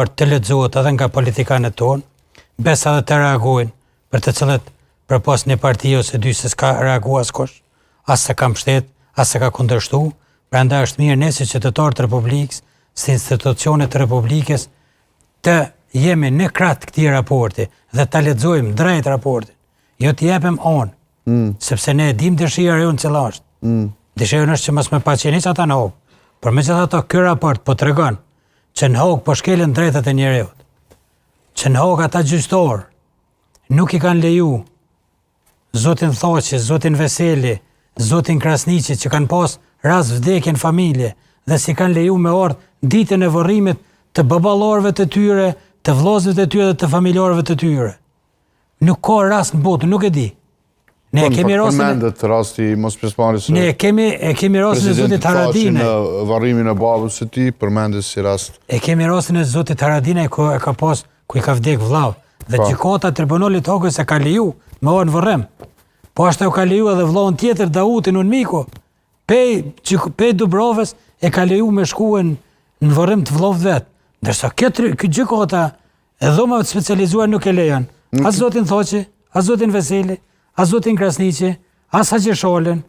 për të lexohet edhe nga politikanët tonë, besa dhe të reagojnë për të cilët përpas një parti ose dy se s'ka reaguar askush, as se ka mbështet, as se ka kundërshtu, prandaj është mirë ne si qytetarë të Republikës, si institucione të Republikës, të jemi në krah të këtij raporti dhe ta lexojmë drejt raportin, jo të jepem on, sepse ne e dim dëshira jonë cila është. Dëshira është që mos me paçenic ata në hog. Por megjithatë ky raport po tregon që në hog po shkelen drejtat e njerëzit. Që në hog ata gjyqtar nuk i kanë leju zotin Thaqi, zotin Veseli, zotin Krasniqi që kanë pas rast vdekje në familje dhe si kanë leju me ardh ditën e varrimit të baballarëve të tyre, të vëllezërve të tyre dhe të familjarëve të tyre. Nuk ka rast në botë, nuk e di. Ne kemi përmendet rasti mos pjesëmarrjes së Ne kemi rastin e zotit Haradinaj. Në varrimin e babës së tij përmendet si rast. E kemi rastin e zotit Haradinaj ku e ka pas ku i ka vdek vllau dhe gjykata tribunalit Hogës e ka leju me orë në varrim. Po ashtu e ka leju edhe vllaun tjetër Dautin Unmiku. Pej Dubrovës e ka leju me shkuën në varrim të vllaut vet. Ndërsa ky gjykata e dhomat specializuar nuk e lejon. As zotin Thaqi, as zotin Veseli, as zotin Krasniqi, as Haqi Sholën,